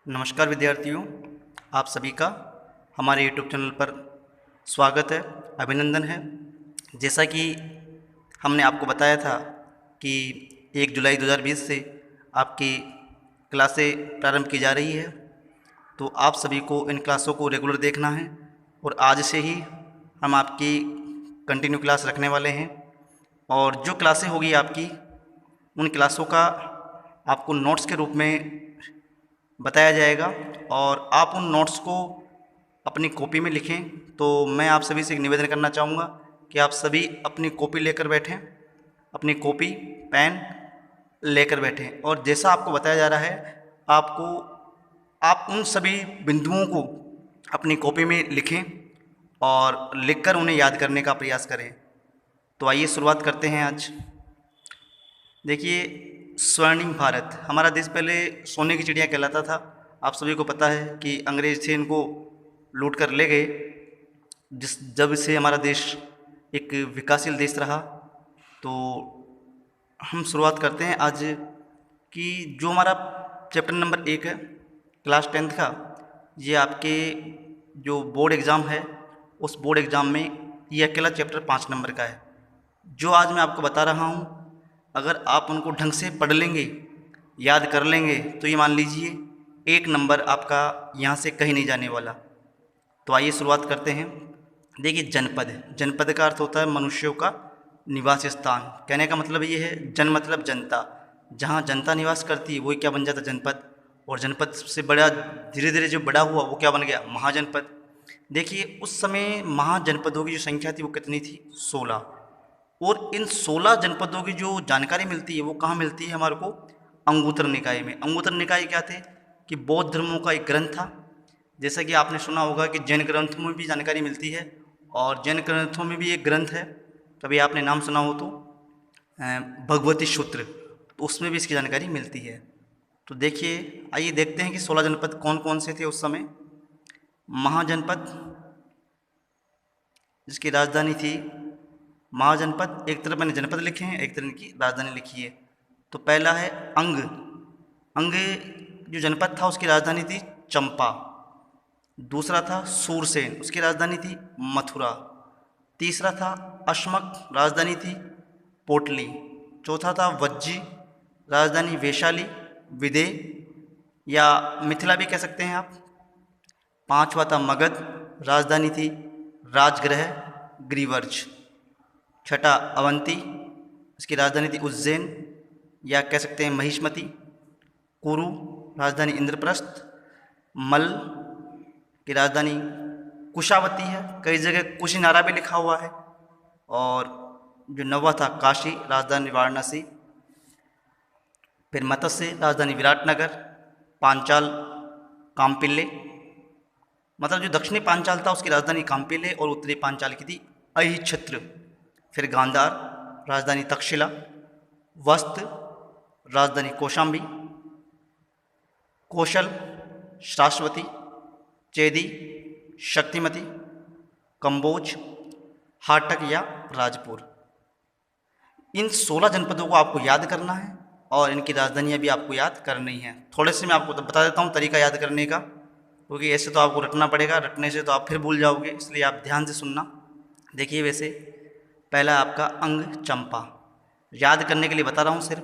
नमस्कार विद्यार्थियों, आप सभी का हमारे YouTube चैनल पर स्वागत है, अभिनंदन है। जैसा कि हमने आपको बताया था कि 1 जुलाई 2020 से आपकी क्लासें प्रारंभ की जा रही है, तो आप सभी को इन क्लासों को रेगुलर देखना है और आज से ही हम आपकी कंटिन्यू क्लास रखने वाले हैं। और जो क्लासें होगी आपकी, उन क्लासों का आपको नोट्स के रूप में बताया जाएगा और आप उन नोट्स को अपनी कॉपी में लिखें। तो मैं आप सभी से एक निवेदन करना चाहूँगा कि आप सभी अपनी कॉपी लेकर बैठें, अपनी कॉपी पेन लेकर बैठें और जैसा आपको बताया जा रहा है आप उन सभी बिंदुओं को अपनी कॉपी में लिखें और लिखकर उन्हें याद करने का प्रयास करें। तो आइए शुरुआत करते हैं। आज देखिए, स्वर्णिम भारत, हमारा देश पहले सोने की चिड़िया कहलाता था। आप सभी को पता है कि अंग्रेज थे, इनको लूट कर ले गए। जब से हमारा देश एक विकासशील देश रहा। तो हम शुरुआत करते हैं आज कि जो हमारा चैप्टर नंबर 1 है क्लास 10th का, ये आपके जो बोर्ड एग्ज़ाम है उस बोर्ड एग्ज़ाम में ये अकेला चैप्टर 5 नंबर का है। जो आज मैं आपको बता रहा हूँ, अगर आप उनको ढंग से पढ़ लेंगे, याद कर लेंगे, तो ये मान लीजिए 1 नंबर आपका यहाँ से कहीं नहीं जाने वाला। तो आइए शुरुआत करते हैं। देखिए, जनपद का अर्थ होता है मनुष्यों का निवास स्थान। कहने का मतलब ये है, जन मतलब जनता, जहाँ जनता निवास करती है वही क्या बन जाता है, जनपद। और जनपद से बड़ा धीरे धीरे जो बड़ा हुआ वो क्या बन गया, महाजनपद। देखिए, उस समय महाजनपदों की जो संख्या थी वो कितनी थी, 16। और इन 16 जनपदों की जो जानकारी मिलती है वो कहाँ मिलती है हमारे को, अंगुत्तर निकाय में। अंगुत्तर निकाय क्या थे कि बौद्ध धर्मों का एक ग्रंथ था। जैसा कि आपने सुना होगा कि जैन ग्रंथों में भी जानकारी मिलती है, और जैन ग्रंथों में भी एक ग्रंथ है, कभी आपने नाम सुना हो तो, भगवती सूत्र, तो उसमें भी इसकी जानकारी मिलती है। तो देखिए, आइए देखते हैं कि 16 जनपद कौन कौन से थे उस समय। महाजनपद, जिसकी राजधानी थी, महाजनपद, एक तरफ मैंने जनपद लिखे हैं, एक तरफ इनकी राजधानी लिखी है। तो पहला है अंग। अंग जो जनपद था उसकी राजधानी थी चंपा। दूसरा था सूरसेन, उसकी राजधानी थी मथुरा। तीसरा था अश्मक, राजधानी थी पोटली। चौथा था वज्जी, राजधानी वैशाली विदेह या मिथिला भी कह सकते हैं आप। पांचवा था मगध, राजधानी थी राजगृह ग्रीवर्ज। छठा अवंती, इसकी राजधानी थी उज्जैन या कह सकते हैं महिष्मति। कुरु, राजधानी इंद्रप्रस्थ। मल की राजधानी कुशावती है, कई जगह कुशीनारा भी लिखा हुआ है। और जो नौवा था काशी, राजधानी वाराणसी। फिर मत्स्य, राजधानी विराटनगर। पांचाल काम्पिल्ले, मतलब जो दक्षिणी पांचाल था उसकी राजधानी काम्पिल्ले और उत्तरी पांचाल की थी अहिच्छत्र। फिर गांधार, राजधानी तक्षशिला। वस्त, राजधानी कौशाम्बी। कौशल, शाश्वती। चेदी, शक्तिमती। कंबोज, हाटक या राजपुर। इन 16 जनपदों को आपको याद करना है और इनकी राजधानियाँ भी आपको याद करनी है। थोड़े से मैं आपको बता देता हूँ तरीका याद करने का, क्योंकि ऐसे तो आपको रटना पड़ेगा, रटने से तो आप फिर भूल जाओगे, इसलिए आप ध्यान से सुनना। देखिए, वैसे पहला आपका अंग चंपा, याद करने के लिए बता रहा हूँ सिर्फ।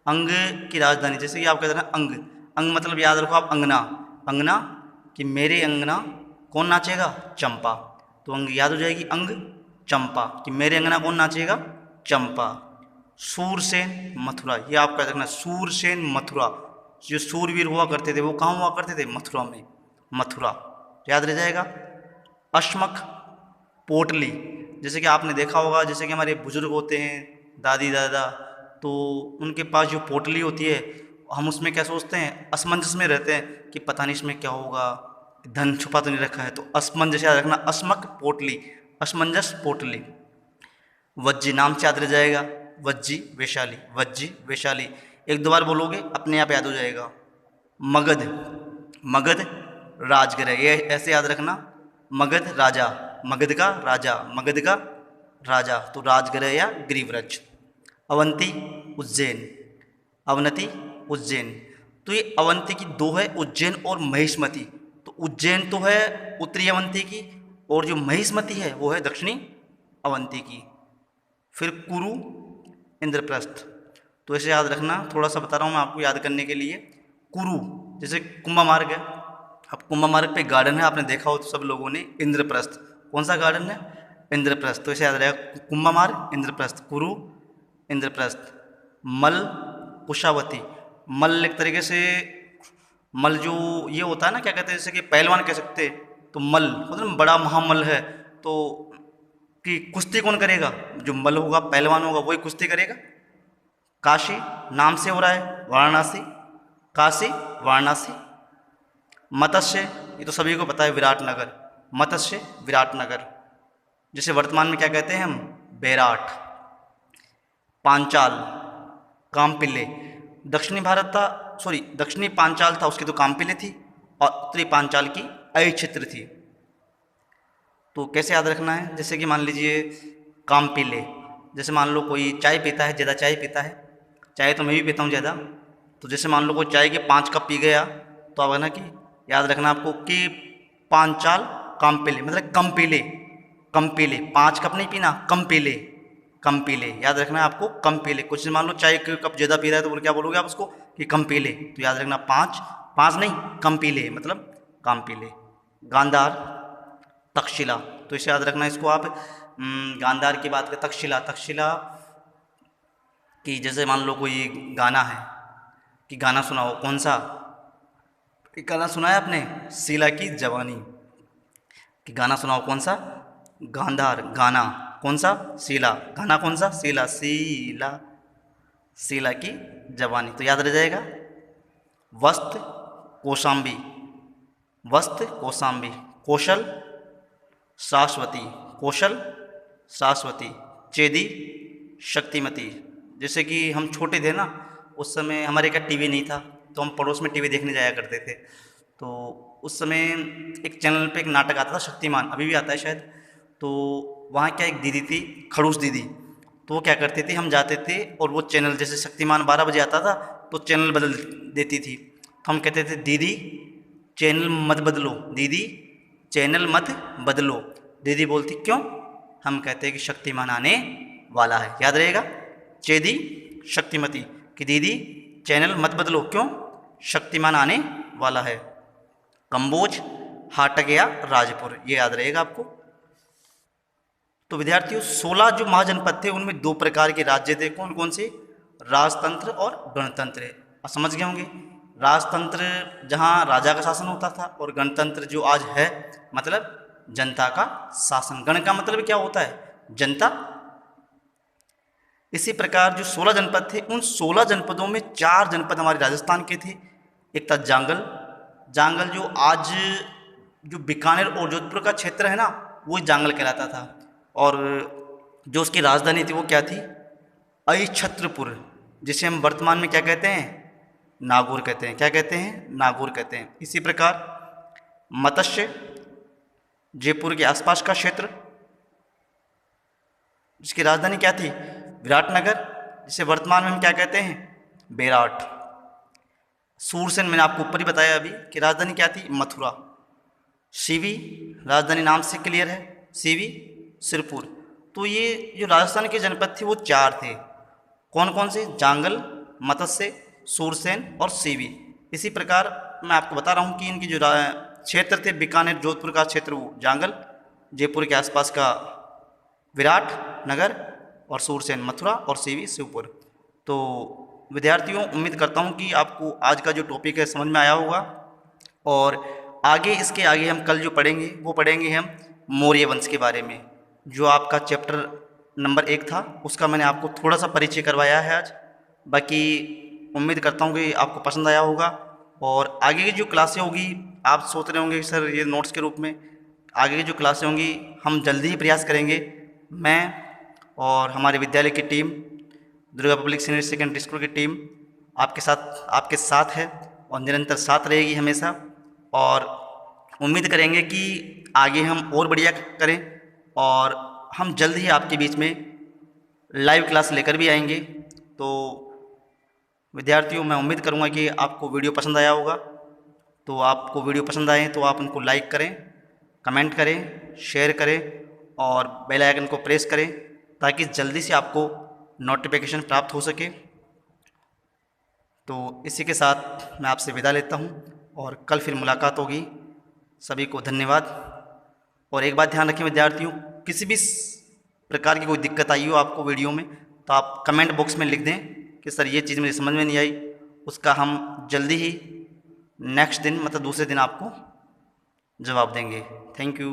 अंग की राजधानी, जैसे कि आप कहते हैं ना अंग, अंग मतलब याद रखो आप अंगना। अंगना कि मेरे अंगना कौन नाचेगा, चंपा। तो अंग याद हो जाएगी, अंग चंपा कि मेरे अंगना कौन नाचेगा, चंपा। सूरसेन मथुरा, ये आपका देखना, सूरसेन मथुरा। जो सूरवीर हुआ करते थे वो कहाँ हुआ करते थे, मथुरा में, मथुरा, याद रह जाएगा। अश्मक पोटली, जैसे कि आपने देखा होगा, जैसे कि हमारे बुजुर्ग होते हैं, दादी दादा, तो उनके पास जो पोटली होती है, हम उसमें क्या सोचते हैं, असमंजस में रहते हैं कि पता नहीं इसमें क्या होगा, धन छुपा तो नहीं रखा है। तो असमंजस याद रखना, अस्मक पोटली, असमंजस पोटली। वज्जी, नाम से याद रह जाएगा, वज्जी वैशाली, वज्जी वैशाली, एक दो बार बोलोगे अपने आप याद हो जाएगा। मगध, मगध राजगृह, ये ऐसे याद रखना, मगध राजा, मगध का राजा, मगध का राजा, तो राजगृह या गिरिव्रज। अवंती उज्जैन, अवनति उज्जैन। तो ये अवंती की दो है, उज्जैन और महिष्मती। तो उज्जैन तो है उत्तरी अवंती की, और जो महिष्मती है वो है दक्षिणी अवंती की। फिर कुरु, इंद्रप्रस्थ। तो ऐसे याद रखना, थोड़ा सा बता रहा हूँ मैं आपको याद करने के लिए। कुरु जैसे कुंभ मार्ग है, अब कुंभ मार्ग पे गार्डन है, आपने देखा हो तो सब लोगों ने, इंद्रप्रस्थ। कौन सा गार्डन है? इंद्रप्रस्थ। तो ऐसे याद रहेगा, कुंभ मार्ग, इंद्रप्रस्थ, कुरु, इंद्रप्रस्थ। मल, कुशावती। मल एक तरीके से, मल जो ये होता है ना, क्या कहते हैं, जैसे कि पहलवान कह सकते हैं, तो मल मतलब ना बड़ा महामल है, तो कि कुश्ती कौन करेगा? जो मल होगा, पहलवान होगा, वही कुश्ती करेगा। काशी नाम से हो रहा है, वाराणसी, काशी, वाराणसी। मत्स्य, ये तो सभी को पता है, विराटनगर, मत्स्य, विराटनगर। जिसे वर्तमान में क्या कहते हैं हम? बेराट। पांचाल, कामपिल्ले। दक्षिणी भारत था, सॉरी दक्षिणी पांचाल था, उसकी तो कामपिल्ले थी, और उत्तरी पांचाल की अक्षेत्र थी। तो कैसे याद रखना है? जैसे कि मान लीजिए कामपिल्ले, जैसे मान लो कोई चाय पीता है, ज़्यादा चाय पीता है, चाय तो मैं भी पीता हूँ ज़्यादा, तो जैसे मान लो कोई चाय के 5 कप पी गया, तो अब है ना कि याद रखना आपको कि पांचाल कामपिल्ले, मतलब कम पीले, कम पीले, 5 कप नहीं पीना, कम पीले, कम पीले, याद रखना है आपको, कम पीले। कुछ मान लो चाय के कप ज़्यादा पी रहा है, तो बोल क्या बोलोगे आप उसको? कि कम पीले। तो याद रखना 5, 5 नहीं, कम पीले मतलब कम पीले। गांधार, तक्षशिला। तो इसे याद रखना, इसको आप गांधार की बात करें, तक्षशिला, तक्षशिला कि जैसे मान लो कोई गाना है, कि गाना सुनाओ, कौन सा? कि गाना सुना है आपने? शीला की जवानी। कि गाना सुनाओ, कौन सा? गांधार, गाना कौन सा? शीला, गाना कौन सा? शीला, शीला, शीला की जवानी। तो याद रह जाएगा। वस्त्र, कौशाम्बी, वस्त्र, कौशाम्बी। कौशल, शाश्वती, कौशल, शाश्वती। चेदी, शक्तिमती। जैसे कि हम छोटे थे ना, उस समय हमारे क्या टीवी नहीं था, तो हम पड़ोस में टीवी देखने जाया करते थे। तो उस समय एक चैनल पे एक नाटक आता था, शक्तिमान, अभी भी आता है शायद। तो वहाँ क्या एक दीदी थी, खड़ूस दीदी, तो वो क्या करती थी, हम जाते थे और वो चैनल, जैसे शक्तिमान 12 बजे आता था, तो चैनल बदल देती थी। तो हम कहते थे, दीदी चैनल मत बदलो, दीदी चैनल मत बदलो। दीदी बोलती क्यों? हम कहते हैं कि शक्तिमान आने वाला है। याद रहेगा, चेदी शक्तिमती, कि दीदी चैनल मत बदलो, क्यों? शक्तिमान आने वाला है। कंबोज, हाटगया, राजपुर, ये याद रहेगा आपको। तो विद्यार्थियों 16 जो महाजनपद थे, उनमें 2 प्रकार के राज्य थे। कौन कौन से? राजतंत्र और गणतंत्र। आप समझ गए होंगे, राजतंत्र जहाँ राजा का शासन होता था, और गणतंत्र जो आज है मतलब जनता का शासन। गण का मतलब क्या होता है? जनता। इसी प्रकार जो 16 जनपद थे, उन 16 जनपदों में 4 जनपद हमारे राजस्थान के थे। एक था जांगल, जांगल जो आज जो बीकानेर और जोधपुर का क्षेत्र है ना, वो जांगल कहलाता था। और जो उसकी राजधानी थी वो क्या थी? अहिछत्रपुर, जिसे हम वर्तमान में क्या कहते हैं? नागौर कहते हैं। क्या कहते हैं? नागौर कहते हैं। इसी प्रकार मत्स्य, जयपुर के आसपास का क्षेत्र, जिसकी राजधानी क्या थी? विराटनगर, जिसे वर्तमान में हम क्या कहते हैं? बेराट। सूरसेन, मैंने आपको ऊपर ही बताया अभी कि राजधानी क्या थी? मथुरा। सीवी, राजधानी नाम से क्लियर है, सीवी, सिरपुर। तो ये जो राजस्थान के जनपद थे वो 4 थे। कौन कौन से? जांगल, मत्स्य, सूरसेन और सीवी। इसी प्रकार मैं आपको बता रहा हूँ कि इनकी जो क्षेत्र थे, बीकानेर जोधपुर का क्षेत्र वो जांगल, जयपुर के आसपास का विराट नगर, और सूरसेन मथुरा, और सीवी शिवपुर। तो विद्यार्थियों, उम्मीद करता हूँ कि आपको आज का जो टॉपिक है समझ में आया होगा। और आगे, इसके आगे हम कल जो पढ़ेंगे वो पढ़ेंगे हम मौर्य वंश के बारे में। जो आपका चैप्टर नंबर 1 था, उसका मैंने आपको थोड़ा सा परिचय करवाया है आज। बाकी उम्मीद करता हूँ कि आपको पसंद आया होगा। और आगे की जो क्लासें होगी, आप सोच रहे होंगे कि सर ये नोट्स के रूप में, आगे की जो क्लासें होंगी हम जल्दी ही प्रयास करेंगे, मैं और हमारे विद्यालय की team, Durga public senior secondary school की टीम आपके साथ है और निरंतर साथ रहेगी हमेशा। और उम्मीद करेंगे कि आगे हम और बढ़िया करें, और हम जल्द ही आपके बीच में लाइव क्लास लेकर भी आएंगे। तो विद्यार्थियों, मैं उम्मीद करूँगा कि आपको वीडियो पसंद आया होगा। तो आपको वीडियो पसंद आए तो आप उनको लाइक करें, कमेंट करें, शेयर करें और बेल आइकन को प्रेस करें ताकि जल्दी से आपको नोटिफिकेशन प्राप्त हो सके। तो इसी के साथ मैं आपसे विदा लेता हूँ और कल फिर मुलाकात होगी। सभी को धन्यवाद। और एक बात ध्यान रखें विद्यार्थियों, किसी भी प्रकार की कोई दिक्कत आई हो आपको वीडियो में तो आप कमेंट बॉक्स में लिख दें कि सर ये चीज़ मुझे समझ में नहीं आई। उसका हम जल्दी ही नेक्स्ट दिन मतलब दूसरे दिन आपको जवाब देंगे। Thank you.